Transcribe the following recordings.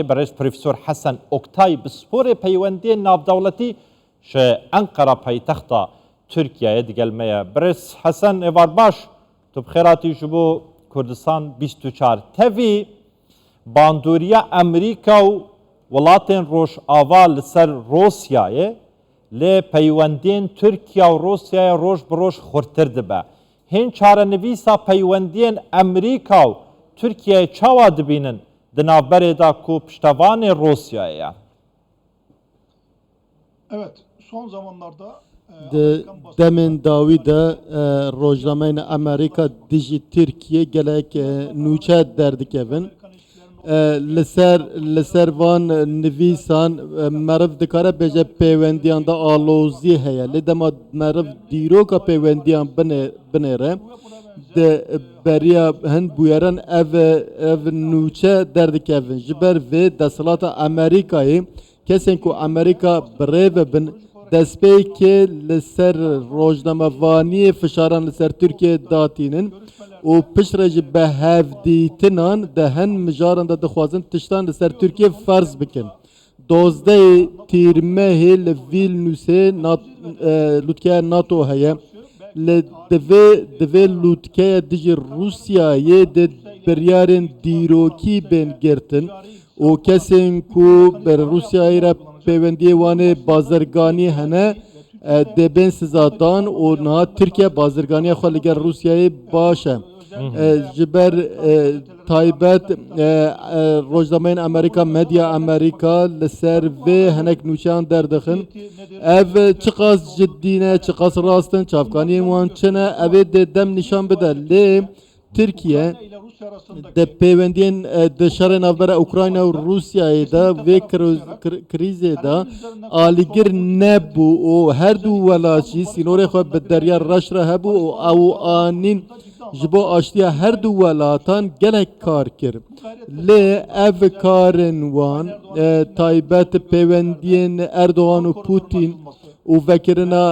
برئیس پروفسور حسن اوکتای بسپور پیوندی نافدولتی ش انقره پایتخت ترکیه دیگلمه برئیس حسن ایوار باش تو بخیراتی جبو کردستان 24 تفی باندوریا امریکا و ولاتین روش آوال لسر روسیای لی پیوندین ترکیه و روسیای روش بروش خورتر دبه هین چاره نویسا پیوندین امریکا و ترکیه چاوا دبینن دنابره دا کو پشتوان روسیای. Evet, son zamanlarda demin Davide rojnameyn Amerika dijî Türkiye gelek nûçe derdikevin. Li ser van nivîsan meriv dikare bêje pêwendiyan da alozî heye. Lê dema meriv dîroka pêwendiyan binêre de beriya hin bûyeran ev nûçe derdikevin. Ji ber vê desthilata Amerîkayê kesên ku Amerîka birêve bin destpêkê li ser rojnamevaniyê fişaran li ser Tirkiye datînin û piştre jî bi hevdîtinan de hin mijaran da dixwazin tiştan li ser Tirkiye ferz bikin. Dozdeyê tîrmehê li Vilniusê lûtkeya NATO heye. Li divê lûtkeya dijî Rûsyayê de biryarên dîrokî bên girtin û kesên ku bi Rûsyayê re pêwendiyê wanê bazirganî hene dêbên sizadan û niha Tirkiye bazirganiya xwe li gel Rûsyayê baş e. Ji ber taybet rojnameyên Amerîka, medya Amerîka li ser vê hinek nûçeyan derdixin. Ev çi qas ciddî ne, çi qas rast in, çavkaniyên wan çi ne, evê dê dem nîşan bide. Lê Tirkiye de pêwendiyên di şerê navbera Ukrayna û Rûsyayê de vê krîzê de alîgir nebû û her du welat jî sînorê xwe bi derya reş re hebû û ew anîn ji bo aştiya her du welatan gelek kar kir. Lê ev karên wan taybet pêwendiyên Erdoğan û Putin û vekirina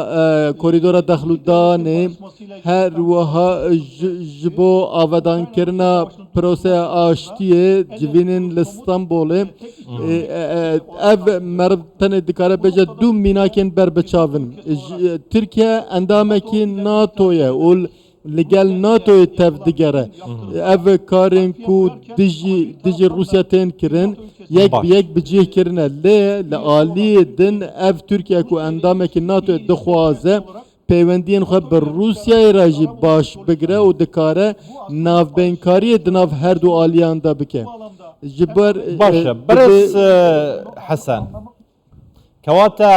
korîdora dexlûdanê her wiha ji bo avedankirina proseya aştiyê civînên li Stenbolê ev meriv tenê dikare bêje du mînakên berbiçavin. Tirkiye endamekî NATO'ye û li gel NATO'yê tev digere. Ev karên ku dijî Rûsya tên kirin yek bi yek bi cih kirine. Lê li aliyê din ev Tirkiye ku endamekî NATO'yê dixwaze pêwendiyên xwe bi Rûsyayê re jî baş bigire û dikare navbênkariyê di nav her du aliyan de bike. Ji ber باشه برئیس حسن کواتا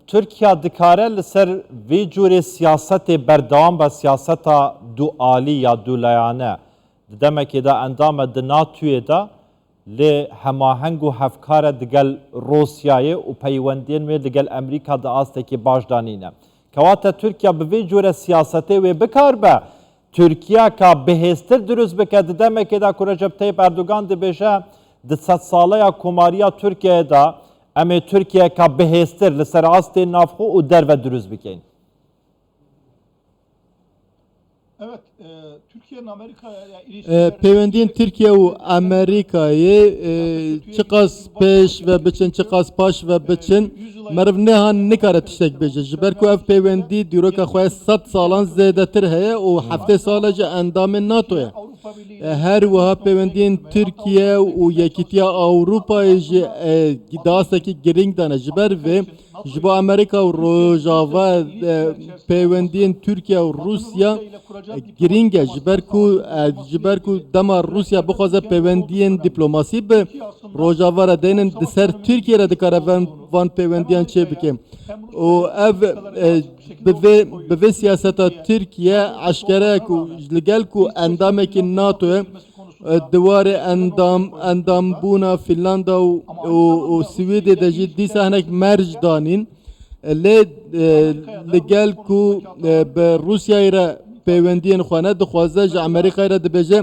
Türkiye dikare li ser vê curê siyasetê berdewam be siyaseta dualî ya dulayane di demekê de endame di NATOyê de lê hemaheng û hevkare digel Rûsyayê û peywendiyên wê digel Amerîka di astekî baş danîne. Kewata Türkiye bi vê curê siyasetê wê bikar be Türkiye ka bihêztir dirûst bike di demekê de ku Recep Tayyip Erdogan dibêje di sed saleya komariya Türkiye'ye de em Türkiye ka bihêztir li ser astê navxwe û derve dirûst bikin. Evet, Türkiye'nin Amerika'ya pêwendiyên Tirkiye û Amerîkayê çi qas pêş ve biçin çi qas paş ve biçin meriv nehan nikare tiştek bêje. Ji ber ku ev pêwendî dîroka xwe 100 salan zêdetir heye û heftê sala ji endamên NATO'ye. Her wiha pêwendiyên Tirkiye û Yekîtiya Ewropayê jî dastekî giring dane. Ji ber vê ji bo Amerîka û Rojava pêwendiyên Tirkiye û Rûsya giring e. Ji ber ku dema Rûsya bixwaze pêwendiyên dîplomasî bi Rojava re deynin di ser Tirkiye re dikare van pêwendiyan çê bike. û ev bi vê siyaseta Tirkiye eşkere ku li gel ku endamekî NATO'ye diwarê endambûna Finlanda û Swêdê de jî dîsa hinek merc danîn. Lê li gel ku bi Rûsyayê re pêwendiyên xwe nedixwaze ji Amerîkayê re dibêje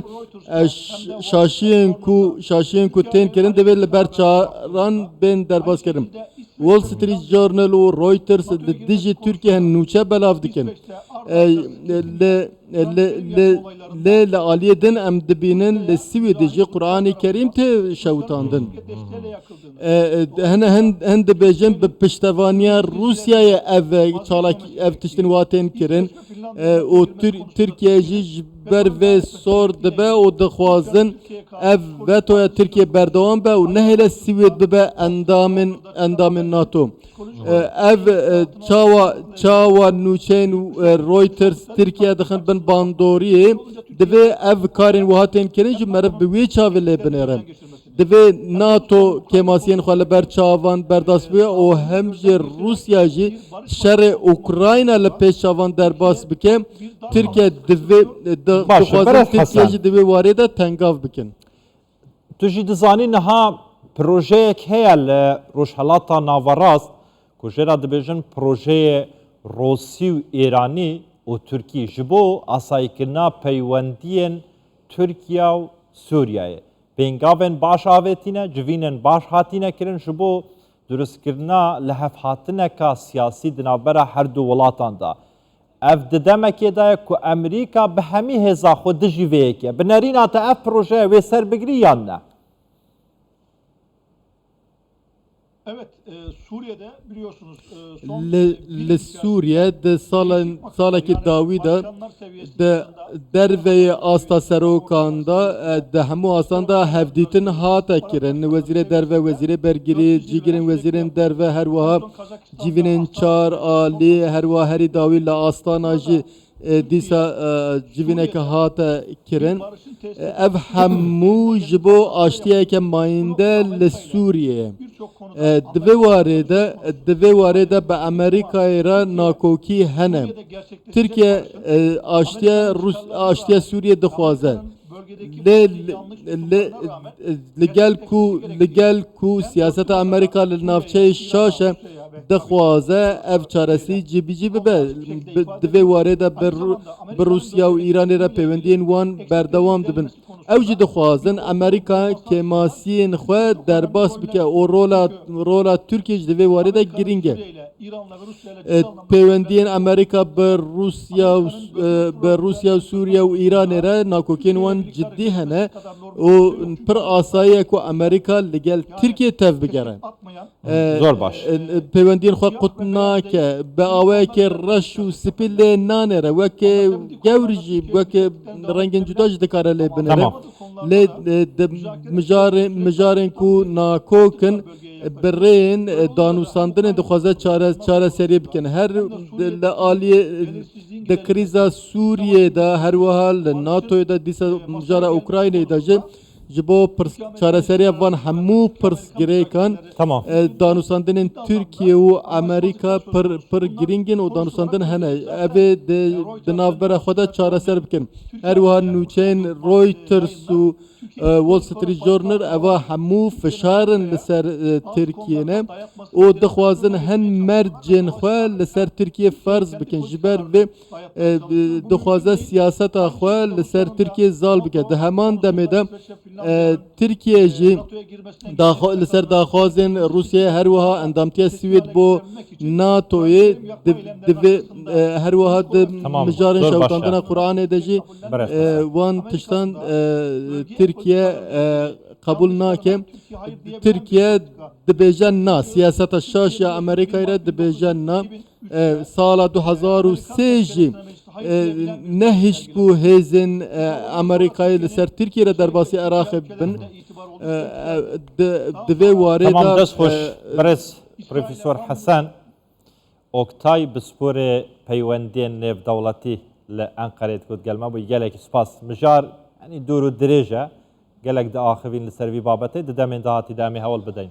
şaşiyên ku tên kirin divê li ber çaran bên derbas kirin. وول ستريت جورنال و رويترز ديجي تركيا نوچه بلاف دكن ل عالیه دن ام دبینن لسوی دیجی قرآن کریم ته شوتاندن هند بیجن به پشتوانیا روسیا ev çalak ev tiştin vaten kirin o Türkiye ber ve sor dibe o dixwazin ev vetoya Türkiye berdewam be û nehêle Swêd bibe endamên NATO ev çawa nûçeyên Reuters Türkiye dixin bin bandoriyê divê ev karên wiha tên kirin ji meriv bi wê çavê lê binêre divê NATO kemasiyên xwe li ber çavan berdast bûye û hem ji Rusya jî şerê Ukrayna li pêş çavan derbas bike Türkiye divê dixwazin Türkiye jî divê warê de tengav bikin. Tu jî dizanî niha projeyek heye li Rojhilata Navarast ku jê ra dibêjin projeyê Rosî û Îranî û Tirkî ji bo asayîkirina peywendiyên Tirkiye û Sûriyeyê. Pêngavên baş avêtîne, civînên baş hatîne kirin ji bo durustkirina li hevhatineka siyasî di navbera her du welatan da. Ev di demekê de ye ku Emerîka bi hemî hêza xwe dijî vê yekê. Bi nerîna te ev projeye wê serbigirî yan ne? Evet, Suriye'de biliyorsunuz Li Suriye de salekî dawî de de derveyê asta serokan da de hemû asan da hevdîtin hate kirin. Wezîrê derve, wezîrê bergirî, cîgirên wezîrên derve her wiha civînên çar alî her wiha herî dawî li astana jî dîsa civîneke hate kirin. Ev hemû ji bo aştiyeke mayînde li Sûriyeyê. Divê warê de bi Amerîkayê re nakokî hene. Türkiye aştiya Sûriye dixwaze. Li gel ku siyaseta Amerîka li navçeyê şaş e dixwaze ev çaresî cibî bibe. Divê warê de bi Rusya û Îranê re peywendiyên wan berdewam dibin. Ew jî dixwazin Amerîka kemasiyên xwe derbas bike û rola Tirkiye ji divê warê de giring e. Peywendiyên Amerîka bi Rusya û Sûriye û Îranê re nakokên wan ciddî hene û pir asayî ye ku Amerîka li gel Tirkiye tev bigere. Zor baş. Peywendiyên xwe qut nake bi awayekê reş û spî lê nanêre wekê gewr jî wekê rengên cuda jî dikare lê binêre. Lê mijarên ku nakokin birên danûsandinê dixwaze çareserî bikin. Her li aliyê di krîza Sûriyê de her wiha li NATOyê de dîsa mijara Ukraynayê de jî ji bo çareseriya van hemû pirsgirêkan danûsandinên Tirkiye û Amerîka pir giringin û danûsandin hene. Evê di navbera xwe de çareser bikin. Her wiha nûçeyên Reuters û Wall Street Journal eva hemû fişarin li ser Tirkiye ne û dixwazin hin mercên xwe li ser Tirkiye ferz bikin ji ber vê dixwaze siyaseta xwe li ser Tirkiye zal bike. Di heman demê de Tirkiye jî li ser daxwazên Rusyayê her wiha endamtiya Swêd bo NATOyê divê her wiha di mijarên şewtandina Qur'anê de jî wan tiştan Tirkiye kabul nake. Türkiye dibêje na siyaseta şaş ya Amerîkayê re dibêje na sala 2003 jî ne hiç ku hêzên Amerîkayê li ser Tirkiye re derbasî Iraqê bin divê warê da Tamam dest hoş. Berez Profesör Hasan Oktay bi sporê peywendiyên nêvdewletî li Enqereyê dikut gelme bû gelekî spas. Mijar yani dûr û dirêj e gelek di axivîn li ser vî babetê di demên dahatî de em ê hewl bidin.